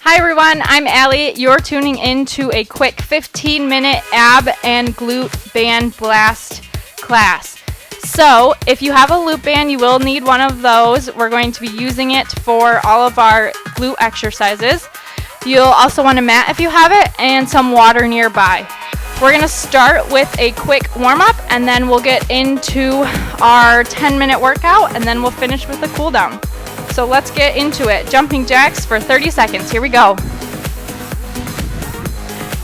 Hi everyone, I'm Alli. You're tuning in to a quick 15-minute ab and glute band blast class. So if you have a loop band, you will need one of those. We're going to be using it for all of our glute exercises. You'll also want a mat if you have it and some water nearby. We're going to start with a quick warm-up and then we'll get into our 10-minute workout and then we'll finish with a cool down. So let's get into it. Jumping jacks for 30 seconds. Here we go.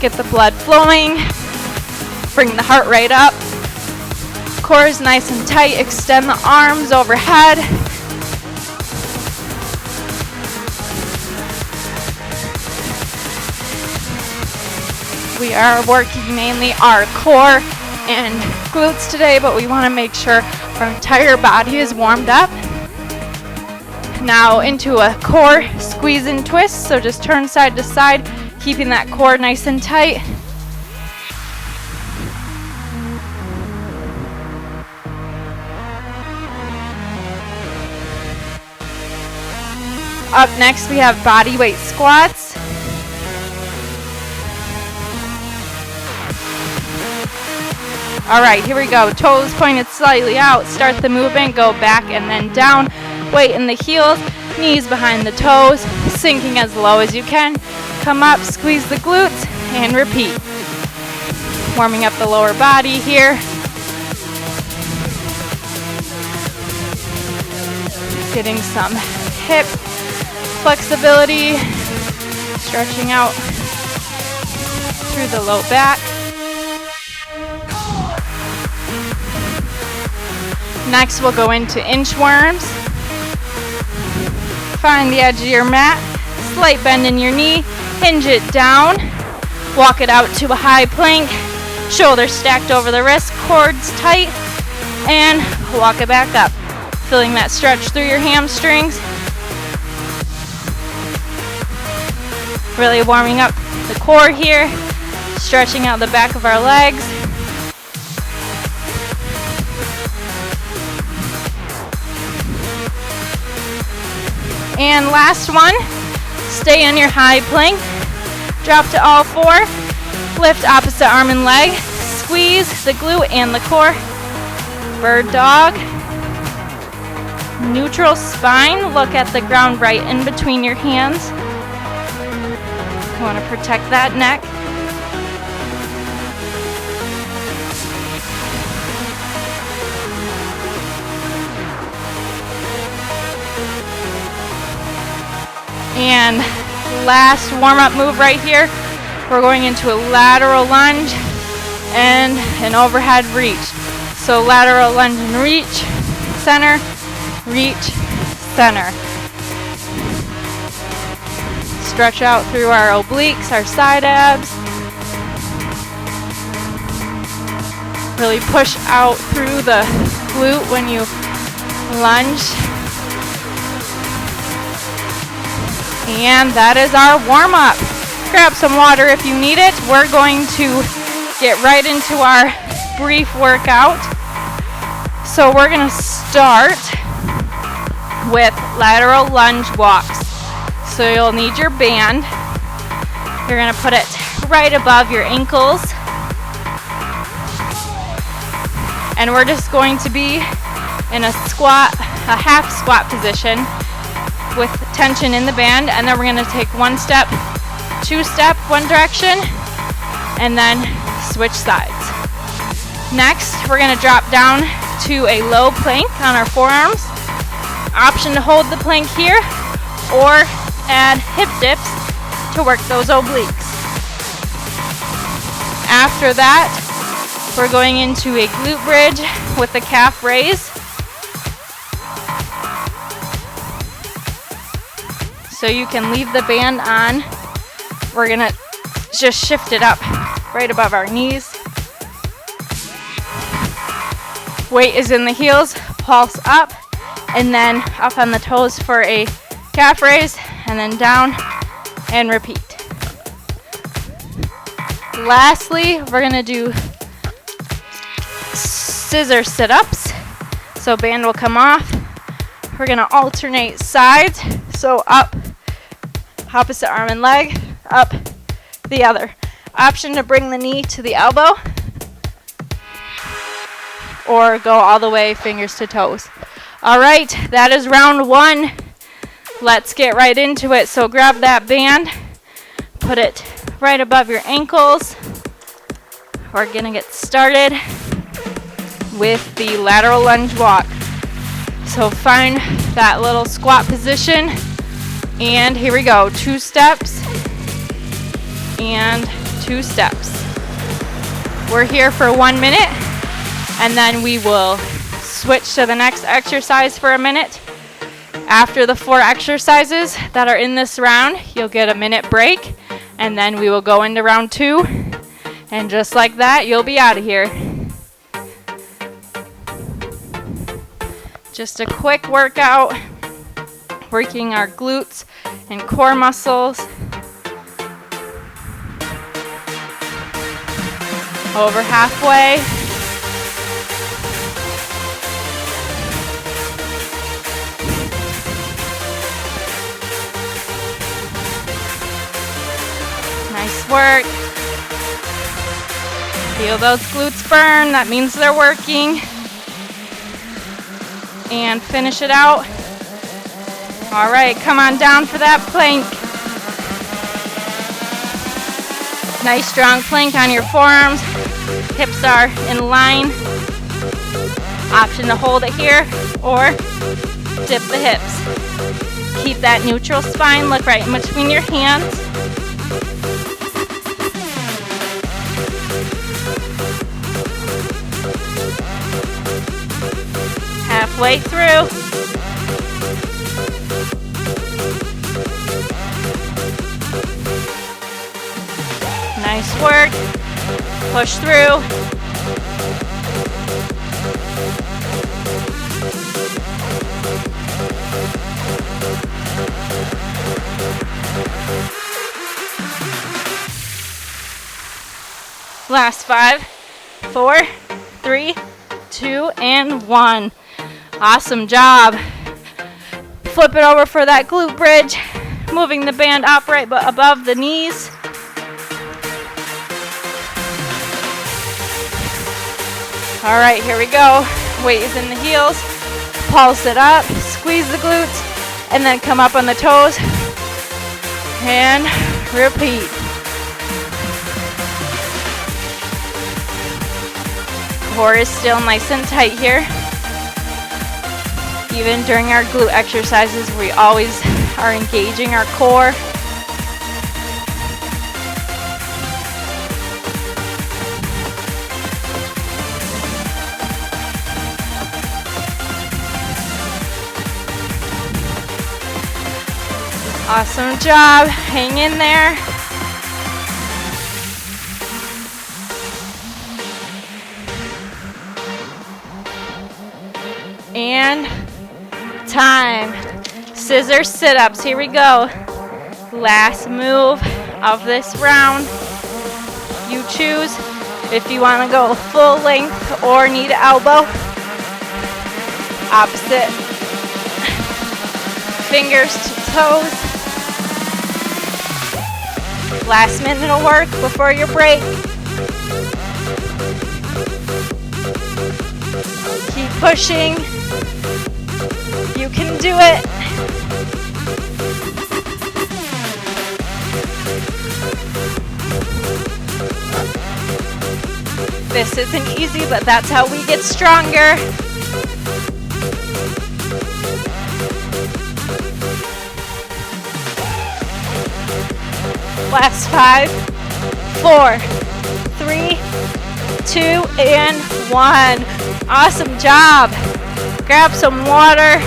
Get the blood flowing. Bring the heart rate up. Core is nice and tight. Extend the arms overhead. We are working mainly our core and glutes today, but we want to make sure our entire body is warmed up. Now into a core squeeze and twist, so just turn side to side, keeping that core nice and tight. Up next we have body weight squats. All right, here we go. Toes pointed slightly out. Start the movement, go back and then down. Weight in the heels, knees behind the toes, sinking as low as you can. Come up, squeeze the glutes, and repeat. Warming up the lower body here. Getting some hip flexibility, stretching out through the low back. Next, we'll go into inchworms. Find the edge of your mat, slight bend in your knee, hinge it down, walk it out to a high plank, shoulders stacked over the wrist, quads tight, and walk it back up. Feeling that stretch through your hamstrings. Really warming up the core here, stretching out the back of our legs. And last one, stay on your high plank, drop to all four, lift opposite arm and leg, squeeze the glute and the core, bird dog, neutral spine, look at the ground right in between your hands. You want to protect that neck. And last warm-up move right here, we're going into a lateral lunge and an overhead reach. So lateral lunge and reach, center, center. Stretch out through our obliques, our side abs. Really push out through the glute when you lunge. And that is our warm-up. Grab some water if you need it. We're going to get right into our brief workout. So we're going to start with lateral lunge walks. So you'll need your band. You're going to put it right above your ankles. And we're just going to be in a squat, a half squat position, with tension in the band, and then we're going to take one step, two step, one direction, and then switch sides. Next, we're going to drop down to a low plank on our forearms. Option to hold the plank here or add hip dips to work those obliques. After that, we're going into a glute bridge with the calf raise. So you can leave the band on. We're gonna just shift it up right above our knees. Weight is in the heels, pulse up, and then up on the toes for a calf raise, and then down and repeat. Lastly, we're gonna do scissor sit-ups. So band will come off. We're gonna alternate sides. So up Opposite arm and leg, up the other. Option to bring the knee to the elbow or go all the way fingers to toes. All right, that is round 1. Let's get right into it. So grab that band, put it right above your ankles. We're gonna get started with the lateral lunge walk. So find that little squat position, and here we go. 2 steps and 2 steps. We're here for 1 minute, and then we will switch to the next exercise for a minute. After the 4 exercises that are in this round, you'll get a minute break, and then we will go into round 2, and just like that, you'll be out of here. Just a quick workout, working our glutes and core muscles. Over halfway. Nice work. Feel those glutes burn. That means they're working. And finish it out. All right, come on down for that plank. Nice strong plank on your forearms. Hips are in line. Option to hold it here or dip the hips. Keep that neutral spine. Look right in between your hands. Halfway through. Nice work. Push through. Last 5, 4, 3, 2, and 1. Awesome job. Flip it over for that glute bridge. Moving the band up right above the knees. All right, here we go. Weight is in the heels. Pulse it up, squeeze the glutes, and then come up on the toes. And repeat. Core is still nice and tight here. Even during our glute exercises, we always are engaging our core. Awesome job. Hang in there. And time. Scissor sit-ups. Here we go. Last move of this round. You choose if you want to go full length or need elbow. Opposite fingers to toes. Last minute of work before your break. Keep pushing. You can do it. This isn't easy, but that's how we get stronger. Last 5, 4, 3, 2, and 1. Awesome job. Grab some water.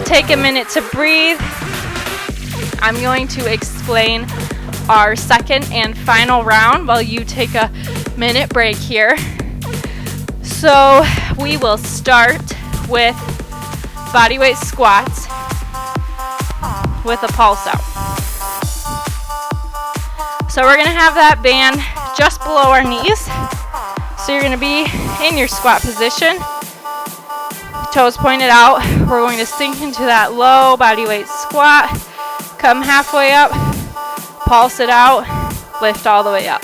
Take a minute to breathe. I'm going to explain our second and final round while you take a minute break here. So we will start with bodyweight squats with a pulse out. So we're going to have that band just below our knees. So you're going to be in your squat position. Toes pointed out. We're going to sink into that low body weight squat. Come halfway up, pulse it out, lift all the way up.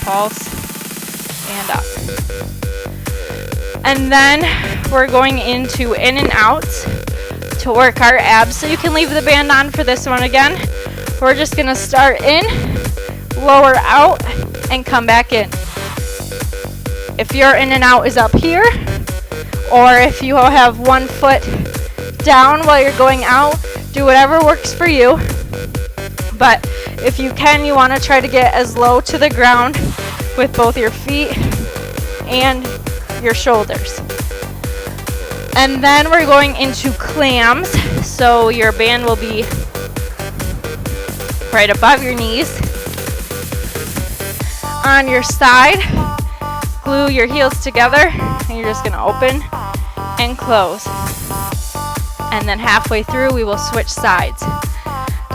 Pulse and up. And then we're going into in and out to work our abs. So you can leave the band on for this one again. We're just gonna start in, lower out, and come back in. If your in and out is up here, or if you have one foot down while you're going out, do whatever works for you. But if you can, you want to try to get as low to the ground with both your feet and your shoulders. And then we're going into clams. So your band will be right above your knees. On your side, glue your heels together, and you're just going to open and close. And then halfway through, we will switch sides.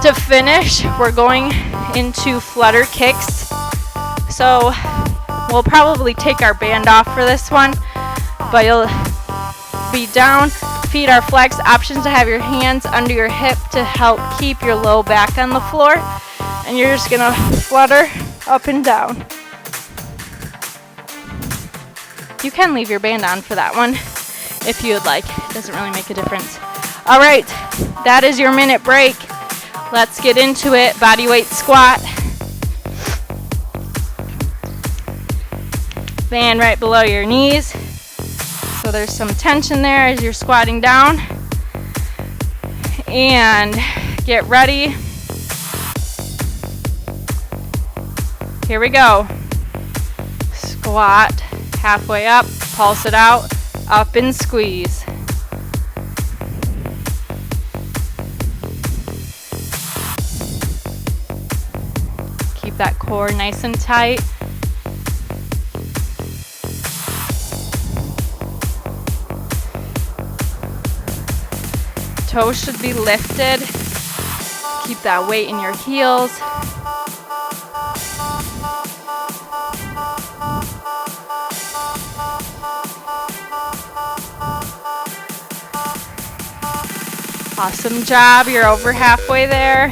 To finish, we're going into flutter kicks. So we'll probably take our band off for this one, but you'll be down, feet are flexed. Options to have your hands under your hip to help keep your low back on the floor. And you're just gonna flutter up and down. You can leave your band on for that one if you would like. It doesn't really make a difference. All right, that is your minute break. Let's get into it. Body weight squat. Band right below your knees. So there's some tension there as you're squatting down. And get ready. Here we go. Squat, halfway up, pulse it out, up and squeeze. Keep that core nice and tight. Toes should be lifted. Keep that weight in your heels. Awesome job. You're over halfway there.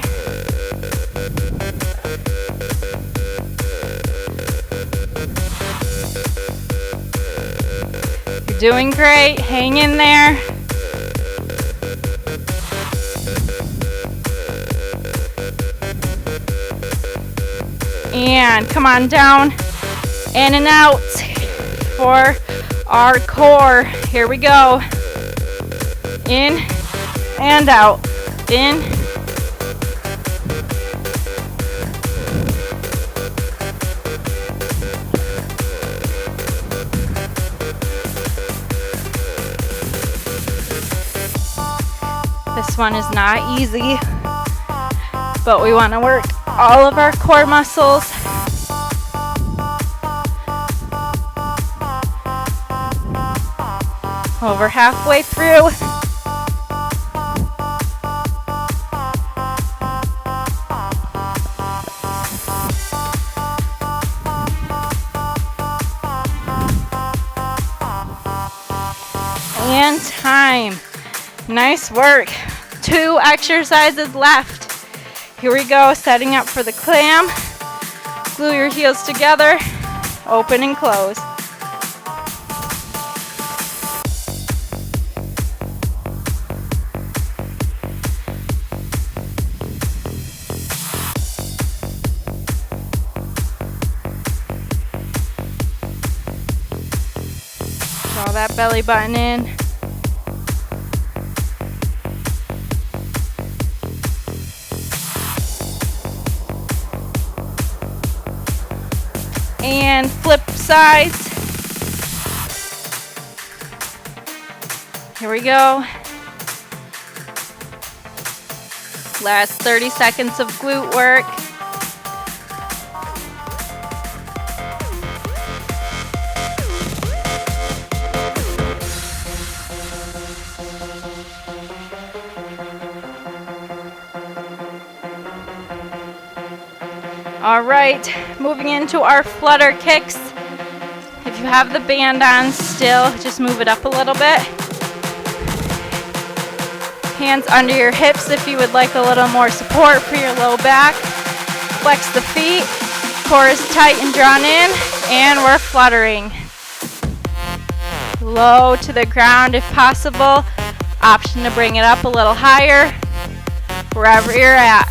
You're doing great. Hang in there. And come on down, in and out for our core. Here we go. In and out. In. This one is not easy, but we want to work all of our core muscles. Over halfway through. And time. Nice work. 2 exercises left. Here we go, setting up for the clam. Glue your heels together, open and close. Draw that belly button in. And flip sides. Here we go. Last 30 seconds of glute work. All right, moving into our flutter kicks. If you have the band on still, just move it up a little bit. Hands under your hips if you would like a little more support for your low back. Flex the feet, core is tight and drawn in, and we're fluttering. Low to the ground if possible. Option to bring it up a little higher, wherever you're at.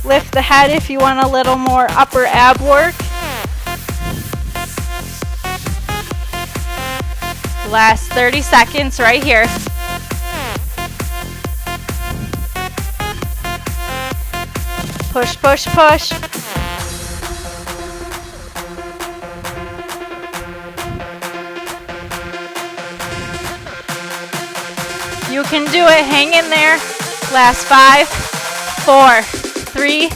Lift the head if you want a little more upper ab work. Last 30 seconds right here. Push, push, push. You can do it. Hang in there. Last 5, 4, 3,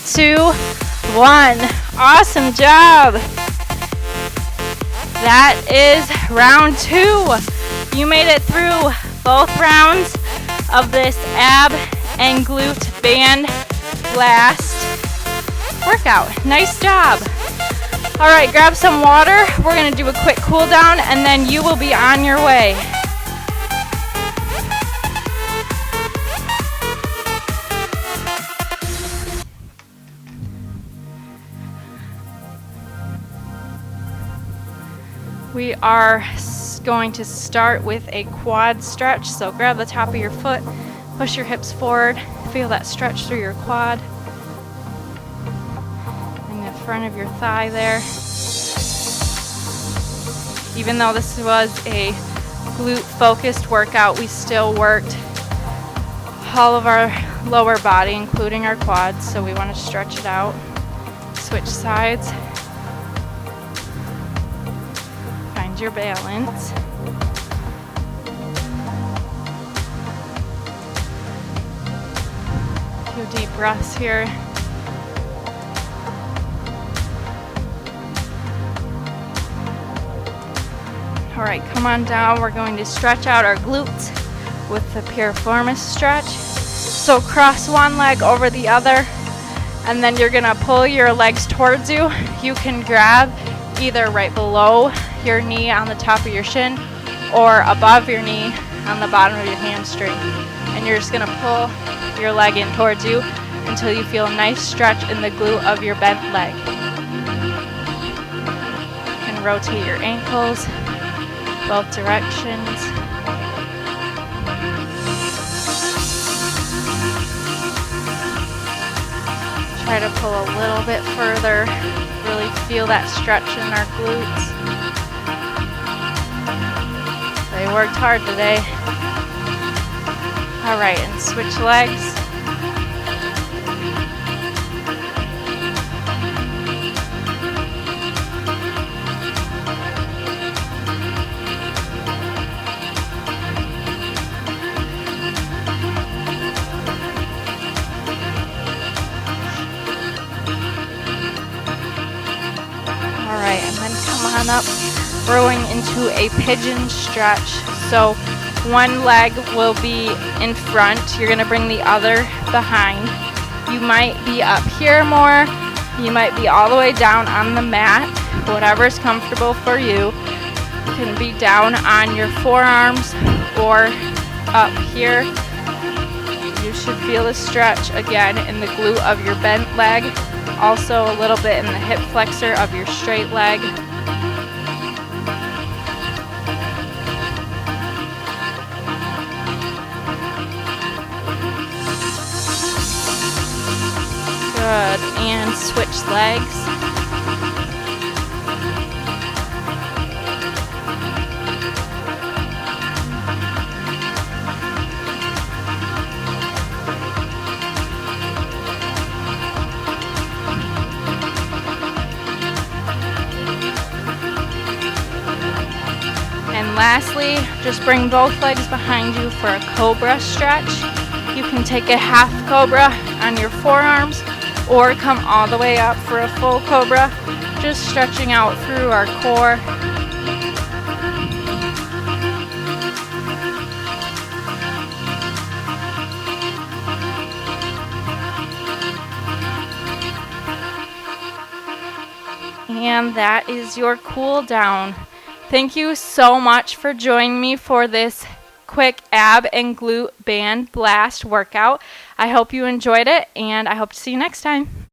2, 1. Awesome job. That is round 2. You made it through both rounds of this ab and glute band blast workout. Nice job. All right, grab some water. We're gonna do a quick cool down and then you will be on your way. We are going to start with a quad stretch, so grab the top of your foot, push your hips forward, feel that stretch through your quad, and the front of your thigh there. Even though this was a glute-focused workout, we still worked all of our lower body, including our quads, so we want to stretch it out. Switch sides. Your balance. A few deep breaths here. All right, come on down. We're going to stretch out our glutes with the piriformis stretch. So cross one leg over the other, and then you're gonna pull your legs towards you. You can grab either right below your knee on the top of your shin or above your knee on the bottom of your hamstring. And you're just gonna pull your leg in towards you until you feel a nice stretch in the glute of your bent leg. You can rotate your ankles both directions. Try to pull a little bit further. Really feel that stretch in our glutes. They worked hard today. All right, and switch legs. All right, and then come on up, rowing into a pigeon stretch. So one leg will be in front. You're gonna bring the other behind. You might be up here more. You might be all the way down on the mat. Whatever's comfortable for you. You can be down on your forearms or up here. You should feel the stretch again in the glute of your bent leg. Also a little bit in the hip flexor of your straight leg. Good, and switch legs. And lastly, just bring both legs behind you for a cobra stretch. You can take a half cobra on your forearms or come all the way up for a full cobra, just stretching out through our core. And that is your cool down. Thank you so much for joining me for this quick ab and glute band blast workout. I hope you enjoyed it, and I hope to see you next time.